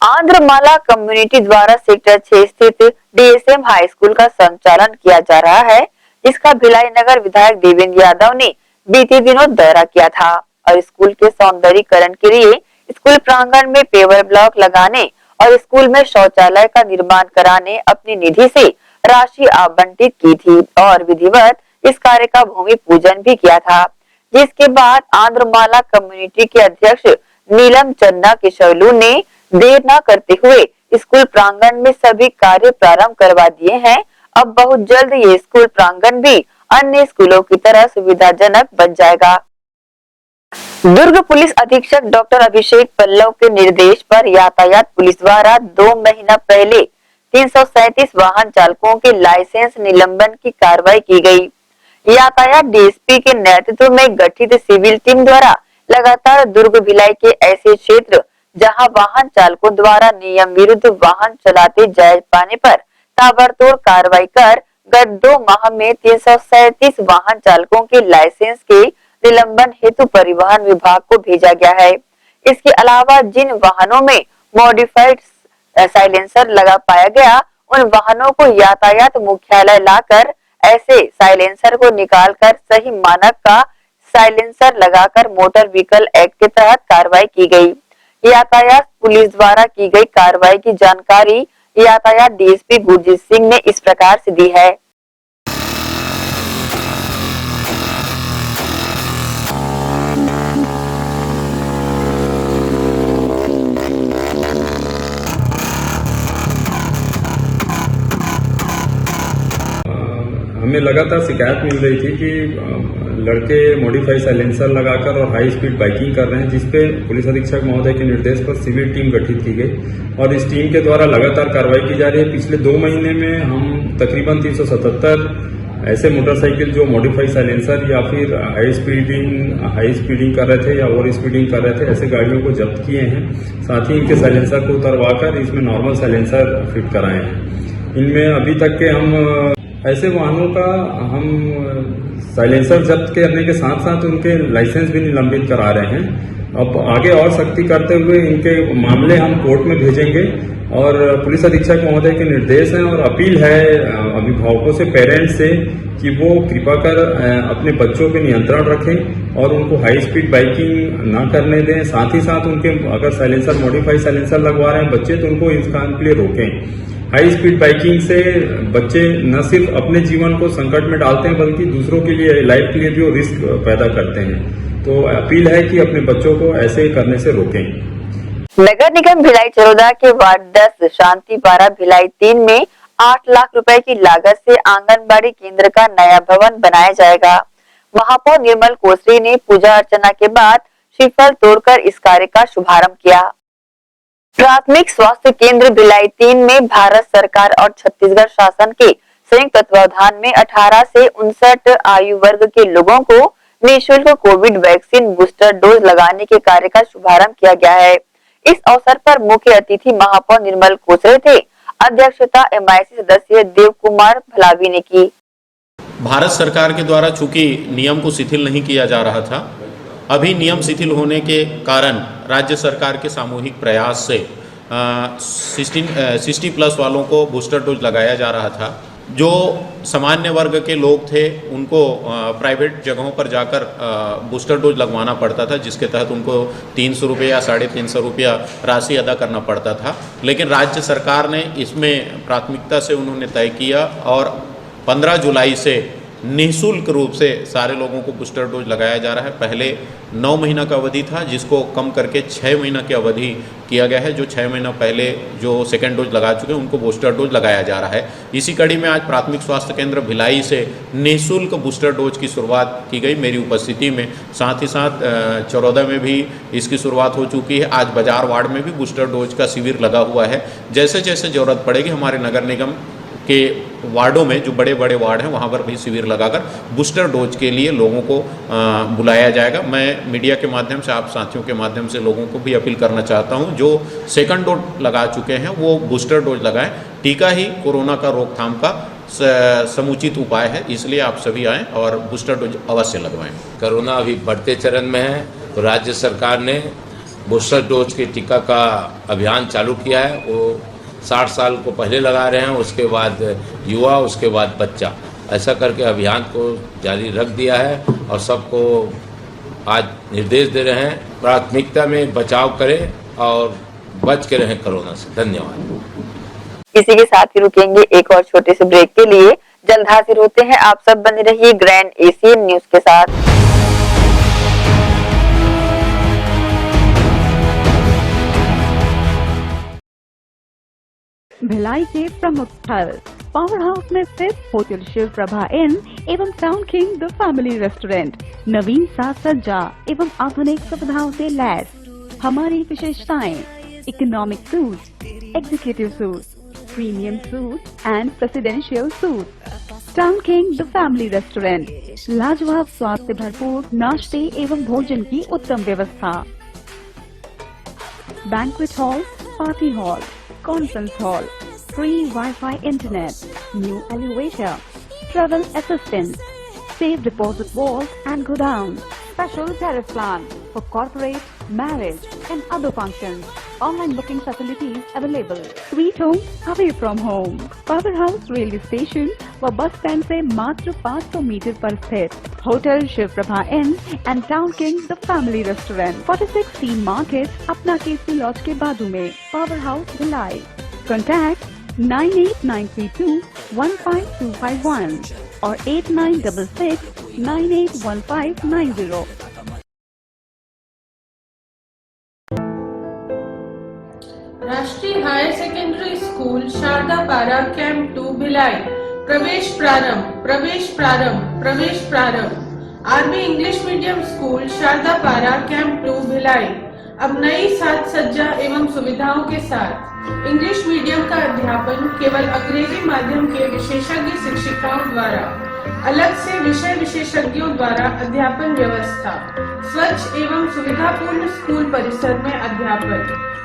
आंध्रमाला कम्युनिटी द्वारा सेक्टर 6 स्थित डीएसएम हाई स्कूल का संचालन किया जा रहा है, जिसका भिलाई नगर विधायक देवेंद्र यादव ने बीते दिनों दौरा किया था और स्कूल के सौंदर्यीकरण के लिए स्कूल प्रांगण में पेवर ब्लॉक लगाने और स्कूल में शौचालय का निर्माण कराने अपनी निधि से राशि आवंटित की थी और विधिवत इस कार्य का भूमि पूजन भी किया था, जिसके बाद आंध्रमाला कम्युनिटी के अध्यक्ष नीलम चन्ना किशोलू ने देर न करते हुए स्कूल प्रांगण में सभी कार्य प्रारंभ करवा दिए हैं। अब बहुत जल्द ये स्कूल प्रांगण भी अन्य स्कूलों की तरह सुविधाजनक बन जाएगा। दुर्ग पुलिस अधीक्षक डॉक्टर अभिषेक पल्लव के निर्देश पर यातायात पुलिस द्वारा 2 महीना पहले 337 वाहन चालकों के लाइसेंस निलंबन की कार्रवाई की गई। यातायात डीएसपी के नेतृत्व में गठित सिविल टीम द्वारा लगातार दुर्ग भिलाई के ऐसे क्षेत्र जहां वाहन चालकों द्वारा नियम विरुद्ध वाहन चलाते जाए पाने पर ताबड़तोड़ कार्रवाई कर गत 2 माह में 337 वाहन चालकों के लाइसेंस के निलंबन हेतु परिवहन विभाग को भेजा गया है। इसके अलावा जिन वाहनों में मॉडिफाइड साइलेंसर लगा पाया गया, उन वाहनों को यातायात मुख्यालय लाकर ऐसे साइलेंसर को निकालकर सही मानक का साइलेंसर लगाकर मोटर व्हीकल एक्ट के तहत कार्रवाई की गई। यातायात पुलिस द्वारा की गई कार्रवाई की जानकारी यातायात डीएसपी गुरजीत सिंह ने इस प्रकार से दी है। हमें लगातार शिकायत मिल रही थी कि लड़के मॉडिफाई साइलेंसर लगाकर और हाई स्पीड बाइकिंग कर रहे हैं, जिसपे पुलिस अधीक्षक महोदय के निर्देश पर सिविल टीम गठित की गई और इस टीम के द्वारा लगातार कार्रवाई की जा रही है। पिछले 2 महीने में हम तकरीबन 377 ऐसे मोटरसाइकिल जो मॉडिफाई साइलेंसर या फिर हाई स्पीडिंग कर रहे थे या ओवर स्पीडिंग कर रहे थे, ऐसे गाड़ियों को जब्त किए हैं। साथ ही इनके साइलेंसर को उतरवाकर इसमें नॉर्मल साइलेंसर फिट कराए हैं। इनमें अभी तक के हम ऐसे वाहनों का हम साइलेंसर जब्त करने के साथ साथ उनके लाइसेंस भी निलंबित करा रहे हैं। अब आगे और सख्ती करते हुए इनके मामले हम कोर्ट में भेजेंगे और पुलिस अधीक्षक महोदय के निर्देश हैं और अपील है अभिभावकों से, पेरेंट्स से कि वो कृपा कर अपने बच्चों पे नियंत्रण रखें और उनको हाई स्पीड बाइकिंग ना करने दें। साथ ही साथ उनके अगर साइलेंसर मॉडिफाई साइलेंसर लगवा रहे हैं बच्चे तो उनको इस काम के लिए रोकें। हाई स्पीड बाइकिंग से बच्चे न सिर्फ अपने जीवन को संकट में डालते हैं बल्कि दूसरों के लिए, लाइफ के लिए भी वो रिस्क पैदा करते हैं। तो अपील है कि अपने बच्चों को ऐसे करने से रोकें। नगर निगम भिलाई चरोदा के वार्ड 10 शांति पारा भिलाई 3 में 8 लाख रुपए की लागत से आंगनबाड़ी केंद्र का नया भवन बनाया जाएगा। महापौर निर्मल कोसरी ने पूजा अर्चना के बाद श्रीफल तोड़कर इस कार्य का शुभारंभ किया। प्राथमिक स्वास्थ्य केंद्र भिलाई 3 में भारत सरकार और छत्तीसगढ़ शासन के संयुक्त तत्वावधान में 18 से 59 आयु वर्ग के लोगों को निःशुल्क कोविड वैक्सीन बूस्टर डोज लगाने के कार्य का शुभारंभ किया गया है। इस अवसर पर मुख्य अतिथि महापौर निर्मल कोसरे थे। अध्यक्षता MIC सदस्य देव कुमार भलावी ने की। भारत सरकार के द्वारा चूंकि नियम को शिथिल नहीं किया जा रहा था, अभी नियम शिथिल होने के कारण राज्य सरकार के सामूहिक प्रयास से 60+ वालों को बूस्टर डोज लगाया जा रहा था। जो सामान्य वर्ग के लोग थे उनको प्राइवेट जगहों पर जाकर बूस्टर डोज लगवाना पड़ता था, जिसके तहत उनको 300 रुपये या 350 रुपया राशि अदा करना पड़ता था। लेकिन राज्य सरकार ने इसमें प्राथमिकता से उन्होंने तय किया और 15 जुलाई से निःशुल्क रूप से सारे लोगों को बूस्टर डोज लगाया जा रहा है। पहले 9 महीना का अवधि था, जिसको कम करके 6 महीना की अवधि किया गया है। जो 6 महीना पहले जो सेकेंड डोज लगा चुके हैं उनको बूस्टर डोज लगाया जा रहा है। इसी कड़ी में आज प्राथमिक स्वास्थ्य केंद्र भिलाई से निःशुल्क बूस्टर डोज की शुरुआत की गई मेरी उपस्थिति में। साथ ही साथ चरौदा में भी इसकी शुरुआत हो चुकी है। आज बाजार वार्ड में भी बूस्टर डोज का शिविर लगा हुआ है। जैसे जैसे ज़रूरत पड़ेगी हमारे नगर निगम के वार्डों में, जो बड़े बड़े वार्ड हैं, वहाँ पर भी शिविर लगाकर बूस्टर डोज के लिए लोगों को बुलाया जाएगा। मैं मीडिया के माध्यम से, आप साथियों के माध्यम से लोगों को भी अपील करना चाहता हूँ, जो सेकंड डोज लगा चुके हैं वो बूस्टर डोज लगाएं। टीका ही कोरोना का रोकथाम का समुचित उपाय है, इसलिए आप सभी आएँ और बूस्टर डोज अवश्य लगवाएँ। कोरोना अभी बढ़ते चरण में है, तो राज्य सरकार ने बूस्टर डोज के टीका का अभियान चालू किया है। वो 60 साल को पहले लगा रहे हैं, उसके बाद युवा, उसके बाद बच्चा, ऐसा करके अभियान को जारी रख दिया है और सबको आज निर्देश दे रहे हैं प्राथमिकता में बचाव करें और बच के रहें कोरोना से। धन्यवाद। इसी के साथ ही रुकेंगे एक और छोटे से ब्रेक के लिए। जल्द हाजिर होते हैं। आप सब बने रहिए ग्रैंड एशियन न्यूज के साथ। भिलाई के प्रमुख स्थल पावर हाउस में स्थित होटल शिव प्रभा इन एवं town king the family restaurant नवीन साज सज्जा एवं आधुनिक सुविधाओं से लैस। हमारी विशेषताएं: economic suite, executive suite, premium suite and presidential suite. Town king the family restaurant, लाजवाब स्वाद से भरपूर नाश्ते एवं भोजन की उत्तम व्यवस्था। Banquet hall, party hall, conference hall, free Wi-Fi internet, new elevator, travel assistance, safe deposit vault and godown, special tariff plan for corporate, marriage and other functions. Online booking facilities available. Sweet home away from home. Power House railway station व bus stand से मात्र 500 metre पर स्थित hotel Shiv Prabha inn and town king the family restaurant, 46 T market, अपना Kesari laws के बाजू में। Power house Bhilai. Contact 98932 15251 और 8966 981590। राष्ट्रीय higher secondary school Sharda Para camp 2 Bhilai. प्रवेश प्रारंभ, प्रवेश प्रारंभ, प्रवेश प्रारंभ। RB English medium school Sharda Para camp 2 Bhilai अब नई साज सज्जा एवं सुविधाओं के साथ इंग्लिश मीडियम का अध्यापन केवल अंग्रेजी माध्यम के विशेषज्ञ शिक्षिकाओं द्वारा, अलग से विषय विशेषज्ञों द्वारा अध्यापन व्यवस्था, स्वच्छ एवं सुविधापूर्ण स्कूल परिसर में अध्यापन,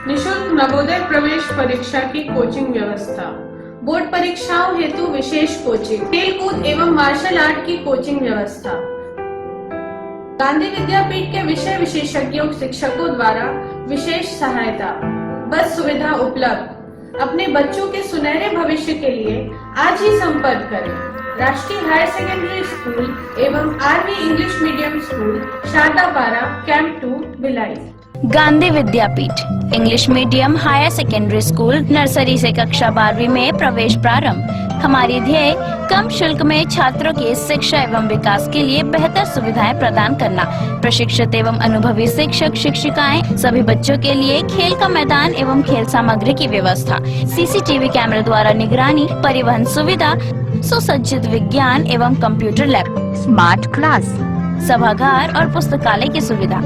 निशुल्क नवोदय प्रवेश परीक्षा की कोचिंग व्यवस्था, बोर्ड परीक्षाओं हेतु विशेष कोचिंग, खेल कूद एवं मार्शल आर्ट की कोचिंग व्यवस्था। गांधी विद्यापीठ के विषय विशेषज्ञों शिक्षकों द्वारा विशेष सहायता, बस सुविधा उपलब्ध। अपने बच्चों के सुनहरे भविष्य के लिए आज ही संपर्क करें। राष्ट्रीय हायर सेकेंडरी स्कूल एवं RV English medium school Sharda Para camp 2 Bhilai. Gandhi Vidyapeeth English medium higher secondary school nursery से कक्षा 12वीं में प्रवेश प्रारंभ। हमारी ध्येय कम शुल्क में छात्रों की शिक्षा एवं विकास के लिए बेहतर सुविधाएं प्रदान करना। प्रशिक्षित एवं अनुभवी शिक्षक शिक्षिकाएं, सभी बच्चों के लिए खेल का मैदान एवं खेल सामग्री की व्यवस्था, सीसीटीवी कैमरे द्वारा निगरानी, परिवहन सुविधा, सुसज्जित विज्ञान एवं कंप्यूटर लैब, स्मार्ट क्लास, सभागार और पुस्तकालय की सुविधा।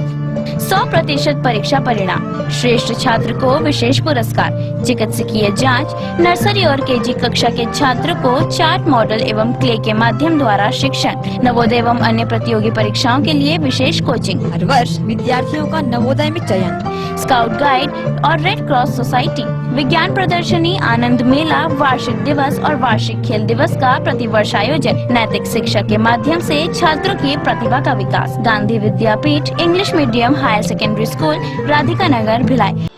100% परीक्षा परिणाम, श्रेष्ठ छात्र को विशेष पुरस्कार, चिकित्सकीय जांच, नर्सरी और केजी कक्षा के छात्र को चार्ट मॉडल एवं क्ले के माध्यम द्वारा शिक्षण, नवोदय एवं अन्य प्रतियोगी परीक्षाओं के लिए विशेष कोचिंग। हर वर्ष विद्यार्थियों का नवोदय में चयन, स्काउट गाइड और रेड क्रॉस सोसाइटी, विज्ञान प्रदर्शनी, आनंद मेला, वार्षिक दिवस और वार्षिक खेल दिवस का प्रतिवर्ष आयोजन, नैतिक शिक्षा के माध्यम से छात्रों की प्रतिभा का विकास। Gandhi Vidyapeeth English medium higher secondary school, Radhika Nagar, Bhilai.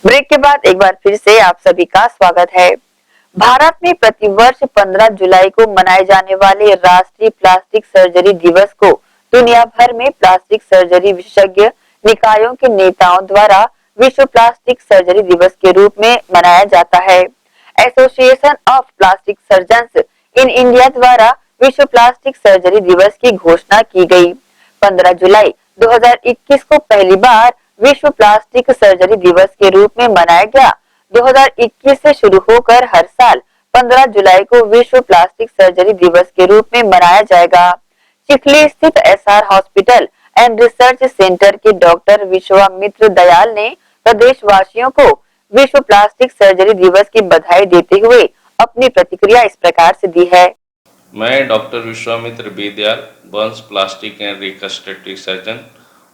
Break के बाद एक बार फिर से आप सभी का स्वागत है। भारत में प्रतिवर्ष 15 जुलाई को मनाए जाने वाले राष्ट्रीय प्लास्टिक सर्जरी दिवस को दुनिया भर में प्लास्टिक सर्जरी विशेषज्ञ निकायों के नेताओं द्वारा विश्व प्लास्टिक सर्जरी दिवस के रूप में मनाया जाता है। Association of plastic surgeons in India द्वारा विश्व प्लास्टिक सर्जरी दिवस की घोषणा की गई। 15 जुलाई 2021 को पहली बार विश्व प्लास्टिक सर्जरी दिवस के रूप में मनाया गया। 2021 से शुरू होकर हर साल 15 जुलाई को विश्व प्लास्टिक सर्जरी दिवस के रूप में मनाया जाएगा। चिखली स्थित SR hospital and research centre के डॉक्टर विश्वामित्र दयाल ने प्रदेशवासियों को विश्व प्लास्टिक सर्जरी दिवस की बधाई देते हुए अपनी प्रतिक्रिया इस प्रकार से दी है। मैं doctor Vishwamitra Dayal, Burns plastic and reconstructive surgeon,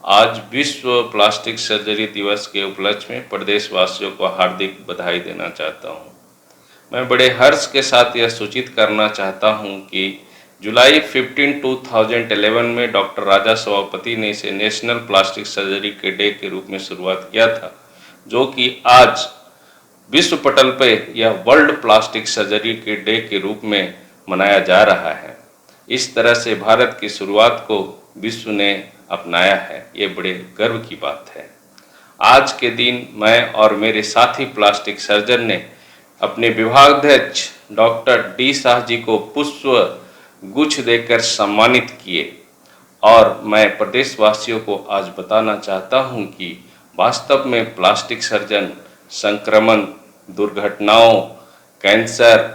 आज विश्व प्लास्टिक सर्जरी दिवस के उपलक्ष्य में प्रदेशवासियों को हार्दिक बधाई देना चाहता हूं। मैं बड़े हर्ष के साथ यह सूचित करना चाहता हूं कि जुलाई 15, 2011 में डॉक्टर राजा सभापति ने इसे नेशनल प्लास्टिक सर्जरी के डे के रूप में शुरुआत किया था, जो कि आज विश्व पटल पे यह वर्ल्ड प्लास्टिक सर्जरी के डे के रूप में मनाया जा रहा है। इस तरह से भारत की शुरुआत को विश्व ने अपनाया है, ये बड़े गर्व की बात है। आज के दिन मैं और मेरे साथी प्लास्टिक सर्जन ने अपने विभागाध्यक्ष डॉक्टर डी शाह जी को पुष्प गुच्छ देकर सम्मानित किए और मैं प्रदेशवासियों को आज बताना चाहता हूं कि वास्तव में प्लास्टिक सर्जन संक्रमण, दुर्घटनाओं, कैंसर,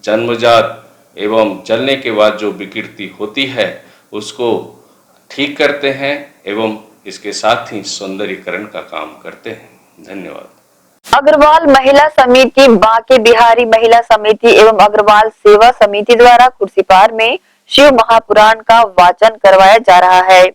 जन्मजात एवं जलने के बाद जो विकृति होती है उसको ठीक करते हैं एवं इसके साथ ही सौंदर्यीकरण का काम करते हैं। धन्यवाद। अग्रवाल महिला समिति, बांके बिहारी महिला समिति एवं अग्रवाल सेवा समिति द्वारा खुर्सीपार में शिव महापुराण का वाचन करवाया जा रहा है।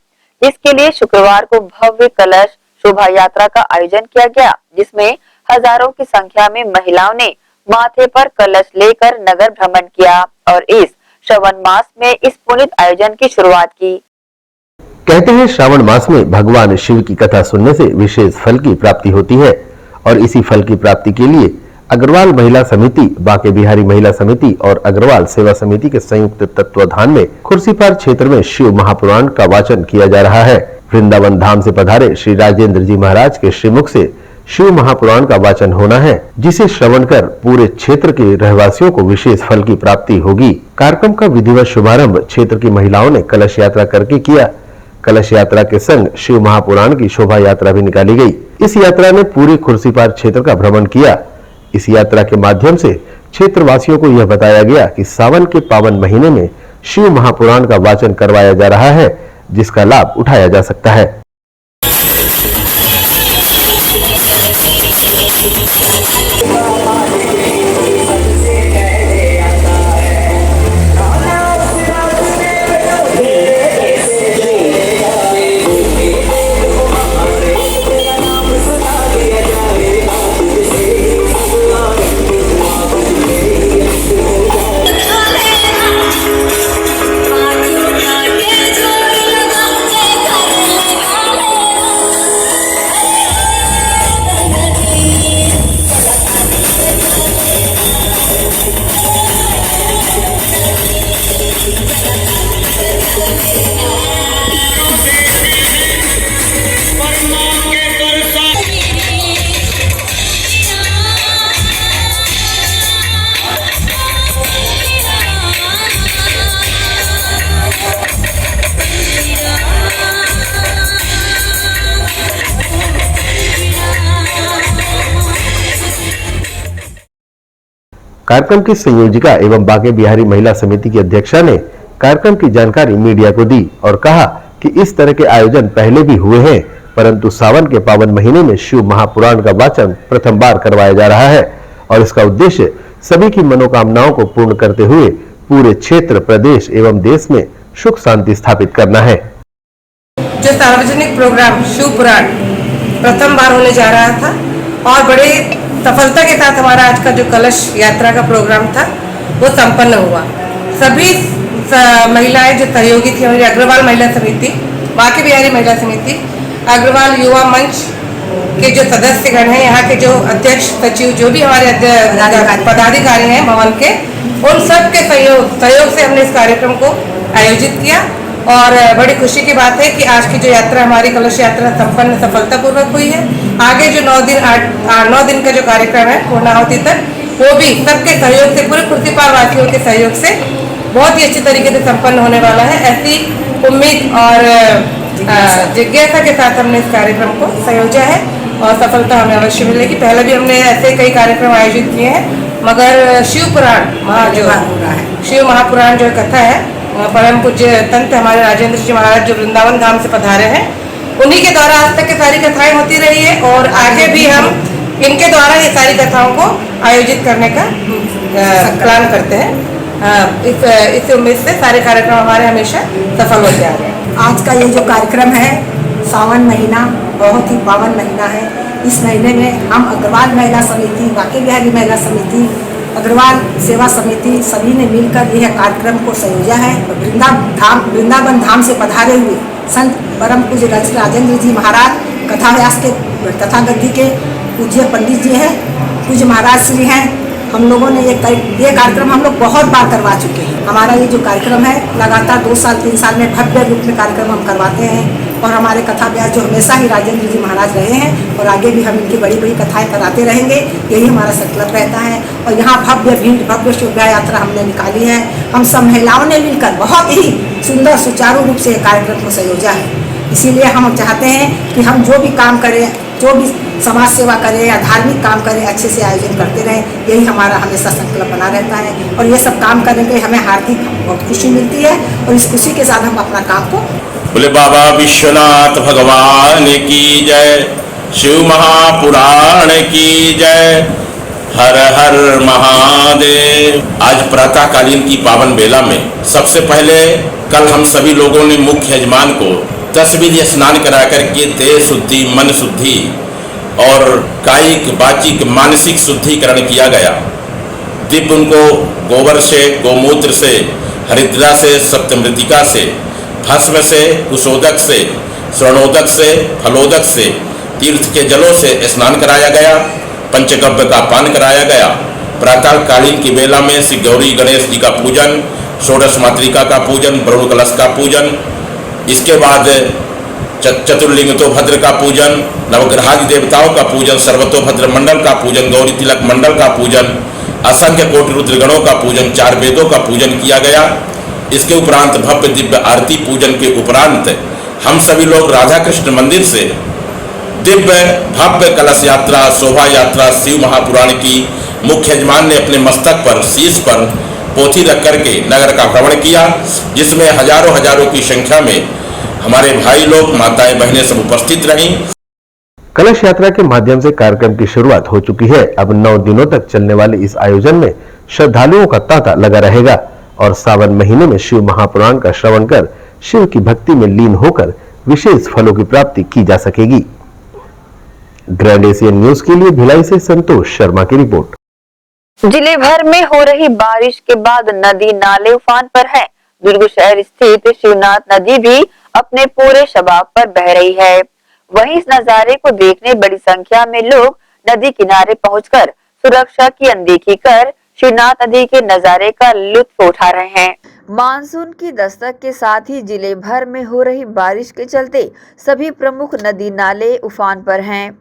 इसके लिए शुक्रवार को भव्य कलश शोभा यात्रा का आयोजन किया गया, जिसमें हजारों की संख्या में महिलाओं ने माथे पर कलश लेकर नगर भ्रमण किया और इस श्रावण मास में इस पुनीत आयोजन की शुरुआत की। कहते हैं श्रावण मास में भगवान शिव की कथा सुनने से विशेष फल की प्राप्ति होती है और इसी फल की प्राप्ति के लिए अग्रवाल महिला समिति, बांके बिहारी महिला समिति और अग्रवाल सेवा समिति के संयुक्त तत्वाधान में खुर्सीपार क्षेत्र में शिव महापुराण का वाचन किया जा रहा है। वृंदावन धाम से पधारे श्री राजेंद्र जी महाराज के श्रीमुख से शिव महापुराण का वाचन होना है, जिसे श्रवण कर पूरे क्षेत्र के रहवासियों को विशेष फल की प्राप्ति होगी। कार्यक्रम का विधिवत शुभारंभ क्षेत्र की महिलाओं ने कलश यात्रा करके किया। कलश यात्रा के संग शिव महापुराण की शोभा यात्रा भी निकाली गई। इस यात्रा ने पूरे खुर्सीपार क्षेत्र का भ्रमण किया। इस यात्रा के माध्यम से क्षेत्रवासियों को यह बताया गया कि सावन के पावन महीने में शिव महापुराण का वाचन करवाया जा रहा है, जिसका लाभ उठाया जा सकता है। कार्यक्रम की संयोजिका एवं बांके बिहारी महिला समिति की अध्यक्षा ने कार्यक्रम की जानकारी मीडिया को दी और कहा कि इस तरह के आयोजन पहले भी हुए हैं, परंतु सावन के पावन महीने में शिव महापुराण का वाचन प्रथम बार करवाया जा रहा है और इसका उद्देश्य सभी की मनोकामनाओं को पूर्ण करते हुए पूरे क्षेत्र, प्रदेश एवं देश में सुख शांति स्थापित करना है। जो सार्वजनिक प्रोग्राम शिव पुराण प्रथम बार होने जा रहा था और बड़े सफलता के साथ हमारा आज का जो कलश यात्रा का प्रोग्राम था वो संपन्न हुआ। सभी महिलाएं जो सहयोगी थी, हमारी अग्रवाल महिला समिति, बांके बिहारी महिला समिति, अग्रवाल युवा मंच के जो सदस्यगण हैं, यहाँ के जो अध्यक्ष सचिव, जो भी हमारे पदाधिकारी हैं भवन के, उन सब के सहयोग से हमने इस कार्यक्रम को आयोजित किया और बड़ी खुशी की बात है कि आज की जो यात्रा हमारी कलश यात्रा संपन्न सफलतापूर्वक हुई है। आगे जो 9 दिन का जो कार्यक्रम है पूर्णाहुति तक, वो भी सबके सहयोग से, पूरे खुर्सीपार वासियों के सहयोग से बहुत ही अच्छी तरीके से संपन्न होने वाला है। ऐसी उम्मीद और जिज्ञासा के साथ हमने इस कार्यक्रम को संयोजा है और सफलता हमें अवश्य मिलेगी। पहले भी हमने ऐसे कई कार्यक्रम आयोजित किए हैं, मगर शिव महापुराण जो कथा है, परम पूज्य संत हमारे राजेंद्र जी महाराज जो वृंदावन धाम से पधारे हैं, उन्हीं के द्वारा आज तक की सारी कथाएं होती रही है और आगे भी हम इनके द्वारा ये सारी कथाओं को आयोजित करने का प्लान करते हैं। इस उम्मीद से सारे कार्यक्रम हमारे हमेशा सफल होते आ रहे हैं। आज का ये जो कार्यक्रम है, सावन महीना बहुत ही पावन महीना है। इस महीने में हम अग्रवाल महिला समिति, बांके बिहारी महिला समिति, अग्रवाल सेवा समिति सभी ने मिलकर यह कार्यक्रम को संयोजा है। वृंदावन धाम से पधारे हुए संत परम पूज्य राजेंद्र जी महाराज कथा व्यास के कथा गद्दी के पूज्य पंडित जी हैं, पूज्य महाराज श्री हैं। हम लोगों ने ये कार्यक्रम हम लोग बहुत बार करवा चुके हैं। हमारा ये जो कार्यक्रम है लगातार 2 साल 3 साल में भव्य रूप में कार्यक्रम हम करवाते हैं और हमारे कथा व्यास जो हमेशा ही राजेंद्र जी महाराज रहे हैं और आगे भी हम इनकी बड़ी बड़ी कथाएं कराते रहेंगे, यही हमारा संकल्प रहता है। और यहाँ भव्य भीड़, भव्य शोभा यात्रा हमने निकाली है। हम सब महिलाओं ने मिलकर बहुत ही सुंदर सुचारू रूप से कार्यक्रम को संयोजा है। इसीलिए हम चाहते हैं कि हम जो भी काम करें, जो भी समाज सेवा करें या धार्मिक काम करें, अच्छे से आयोजन करते रहें, यही हमारा हमेशा संकल्प बना रहता है। और ये सब काम करने के हमें हार्दिक बहुत खुशी मिलती है और इस खुशी के साथ हम अपना काम को बोले बाबा विश्वनाथ भगवान की जय, शिव महापुराण की जय, हर हर महादेव। आज प्रातःकालीन की पावन बेला में सबसे पहले कल हम सभी लोगों ने मुख्य यजमान को 10 विधि स्नान करा करके देह शुद्धि, मन शुद्धि और कायिक, वाचिक, मानसिक शुद्धिकरण किया गया। दीप उनको गोबर से, गोमूत्र से, हरिद्रा से, सप्तमृतिका से, भस्म से, कुशोदक से, स्वर्णोदक से, फलोदक से, तीर्थ के जलों से स्नान कराया गया। पंचगव्य का पान कराया गया। प्रातः कालीन की बेला में श्री गौरी गणेश जी का पूजन, षोडश मातृका का पूजन, वरुण कलश का पूजन, इसके बाद चतुर्लिंगतो भद्र का पूजन, नवग्रहादि देवताओं का पूजन, सर्वतोभद्र मंडल का पूजन, गौरी तिलक मंडल का पूजन, असंख्य कोटि रुद्रगणों का पूजन, 4 वेदों का पूजन किया गया। इसके उपरांत भव्य दिव्य आरती पूजन के उपरांत हम सभी लोग राधा कृष्ण मंदिर से दिव्य भव्य कलश यात्रा, शोभा यात्रा शिव महापुराण की मुख्य यजमान ने अपने मस्तक पर, शीश पर पोथी रख करके नगर का भ्रमण किया, जिसमें हजारों की संख्या में हमारे भाई लोग, माताएं, बहनें सब उपस्थित रहीं। कलश यात्रा के माध्यम से कार्यक्रम की शुरुआत हो चुकी है। अब 9 दिनों तक चलने वाले इस आयोजन में श्रद्धालुओं का तांता लगा रहेगा और सावन महीने में शिव महापुराण का श्रवण कर शिव की भक्ति में लीन होकर विशेष फलों की प्राप्ति की जा सकेगी। ग्रैंड एशियन न्यूज के लिए भिलाई से संतोष शर्मा की रिपोर्ट। जिले भर में हो रही बारिश के बाद नदी नाले उफान पर हैं। दुर्ग शहर स्थित शिवनाथ नदी भी अपने पूरे शबाब पर बह रही है। वहीं इस नजारे को देखने बड़ी संख्या में लोग नदी किनारे पहुंचकर सुरक्षा की अनदेखी कर शिवनाथ नदी के नजारे का लुत्फ उठा रहे हैं। मानसून की दस्तक के साथ ही जिले भर में हो रही बारिश के चलते सभी प्रमुख नदी नाले उफान पर हैं।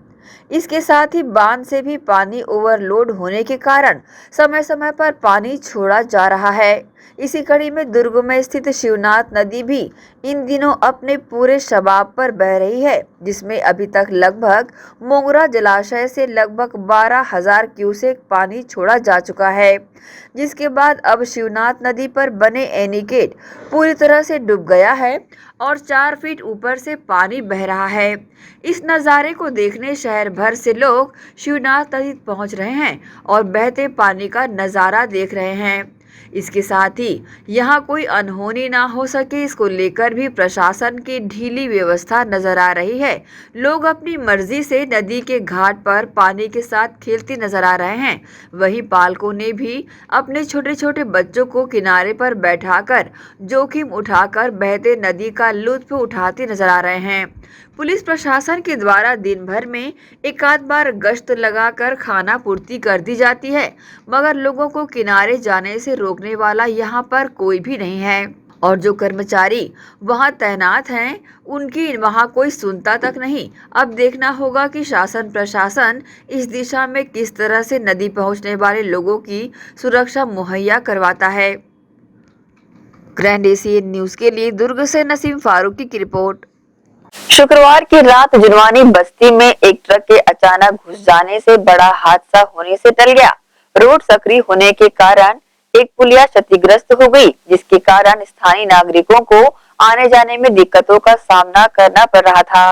इसके साथ ही बांध से भी पानी ओवरलोड होने के कारण समय समय पर पानी छोड़ा जा रहा है, इसी कड़ी में दुर्ग में स्थित शिवनाथ नदी भी इन दिनों अपने पूरे शबाब पर बह रही है, जिसमें अभी तक लगभग मोगरा जलाशय से लगभग 12,000 क्यूसेक पानी छोड़ा जा चुका है, जिसके बाद अब शिवनाथ नदी पर बने एनीगेट पूरी तरह से डूब गया है और 4 फीट ऊपर से पानी बह रहा है। इस नज़ारे को देखने शहर भर से लोग शिवनाथ नदी पहुंच रहे हैं और बहते पानी का नज़ारा देख रहे हैं। इसके साथ ही यहाँ कोई अनहोनी ना हो सके, इसको लेकर भी प्रशासन की ढीली व्यवस्था नजर आ रही है। लोग अपनी मर्जी से नदी के घाट पर पानी के साथ खेलते नजर आ रहे हैं। वहीं पालकों ने भी अपने छोटे छोटे बच्चों को किनारे पर बैठाकर जोखिम उठाकर बहते नदी का लुत्फ उठाते नजर आ रहे हैं। पुलिस प्रशासन के द्वारा दिन भर में एक आध बार गश्त लगाकर खाना पूर्ति कर दी जाती है, मगर लोगों को किनारे जाने से रोकने वाला यहाँ पर कोई भी नहीं है और जो कर्मचारी वहाँ तैनात हैं उनकी वहाँ कोई सुनता तक नहीं। अब देखना होगा कि शासन प्रशासन इस दिशा में किस तरह से नदी पहुँचने वाले लोगों की सुरक्षा मुहैया करवाता है। ग्रैंड एशियन न्यूज के लिए दुर्ग से नसीम फारूकी की रिपोर्ट। शुक्रवार की रात जुनवानी बस्ती में एक ट्रक के अचानक घुस जाने से बड़ा हादसा होने से टल गया। रोड सक्रिय होने के कारण एक पुलिया क्षतिग्रस्त हो गई, जिसके कारण स्थानीय नागरिकों को आने जाने में दिक्कतों का सामना करना पड़ रहा था।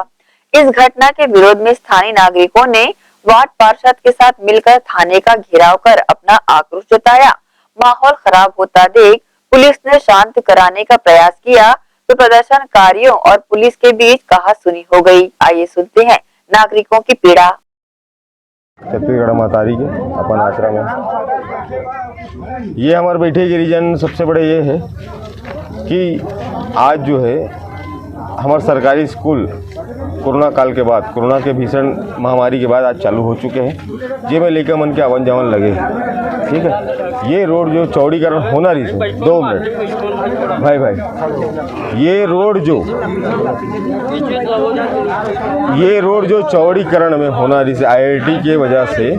इस घटना के विरोध में स्थानीय नागरिकों ने वार्ड पार्षद के साथ मिलकर थाने का घेराव कर अपना आक्रोश जताया। माहौल खराब होता देख पुलिस ने शांत कराने का प्रयास किया तो प्रदर्शनकारियों और पुलिस के बीच कहासुनी हो गई। आइए सुनते हैं नागरिकों की पीड़ा। छत्तीसगढ़ महतारी के अपन आश्रम है। ये हमारे बैठे के रीजन सबसे बड़े ये है कि आज जो है हमारे सरकारी स्कूल कोरोना काल के बाद, कोरोना के भीषण महामारी के बाद आज चालू हो चुके हैं, जे में लेकर मन के आवन जावन लगे। ठीक है, ये रोड जो चौड़ीकरण होना रही थी 2 मिनट भाई ये रोड जो चौड़ीकरण में होना रही थी IIT के वजह से,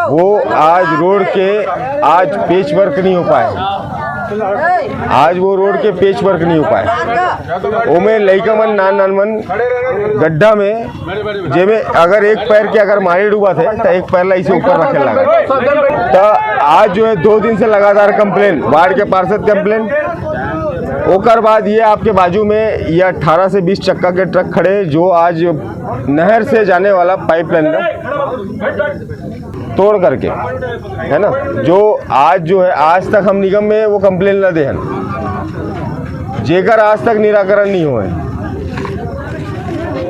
वो आज रोड के आज पेच वर्क नहीं हो पाए। आज वो रोड के पेच वर्क नहीं हो पाए। ओमे लइका मन नान मन गड्ढा में जेमे अगर एक पैर के अगर मारे डूबा थे तो एक पैर ला इसे ऊपर रखे लगा। तो आज जो है 2 दिन से लगातार कंप्लेन, वार्ड के पार्षद कंप्लेन, ओकर बाद ये आपके बाजू में ये 18 से 20 चक्का के ट्रक खड़े जो आज नहर से जाने वाला पाइपलाइन तोड़ करके, है ना, जो है आज तक हम निगम में वो कंप्लेन न देहन, जेकर आज तक निराकरण नहीं हुए।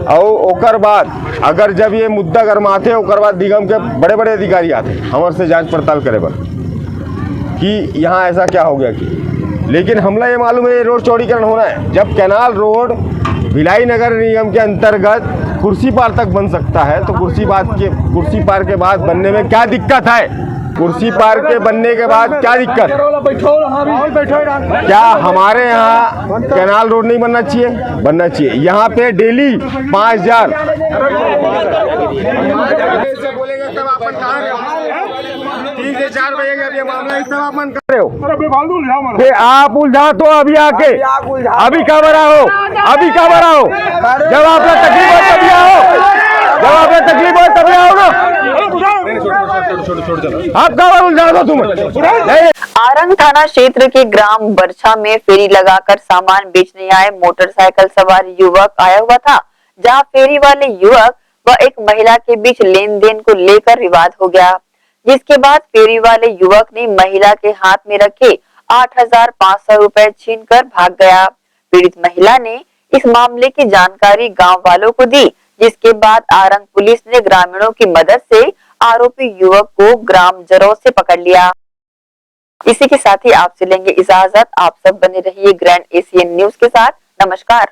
और ओकर बाद अगर जब ये मुद्दा गरमाते ओकर बाद निगम के बड़े बड़े अधिकारी आते हमारे से जांच पड़ताल करे पर कि यहाँ ऐसा क्या हो गया कि, लेकिन हमला ये मालूम है ये रोड चौड़ीकरण होना है। जब कैनाल रोड भिलाई नगर निगम के अंतर्गत कुर्सी पार तक बन सकता है तो कुर्सी पार के बाद बनने में क्या दिक्कत है? कुर्सी पार के बनने के बाद क्या दिक्कत? क्या हमारे यहाँ कैनाल रोड नहीं बनना चाहिए? बनना चाहिए। यहाँ पे डेली 5,000 4 बजे का मामला इस तरह मन कर रहे हो, फिर आप उलझा तो अभी आके अभी का बड़ा हो, जब आपको तकलीफ हो तभी आओ, ना आप का उलझा दो तुम। आरंग थाना क्षेत्र के ग्राम बरछा में फेरी लगाकर सामान बेचने आए मोटरसाइकिल सवार युवक आया हुआ था, जहां फेरी वाले युवक व एक महिला के बीच लेन देन को लेकर विवाद हो गया, जिसके बाद फेरी वाले युवक ने महिला के हाथ में रखे 8,500 रुपए छीनकर भाग गया। पीड़ित महिला ने इस मामले की जानकारी गांव वालों को दी, जिसके बाद आरंग पुलिस ने ग्रामीणों की मदद से आरोपी युवक को ग्राम जरौ से पकड़ लिया। इसी के साथ ही आपसे लेंगे इजाजत। आप सब बने रहिए ग्रैंड एशियन न्यूज के साथ। नमस्कार।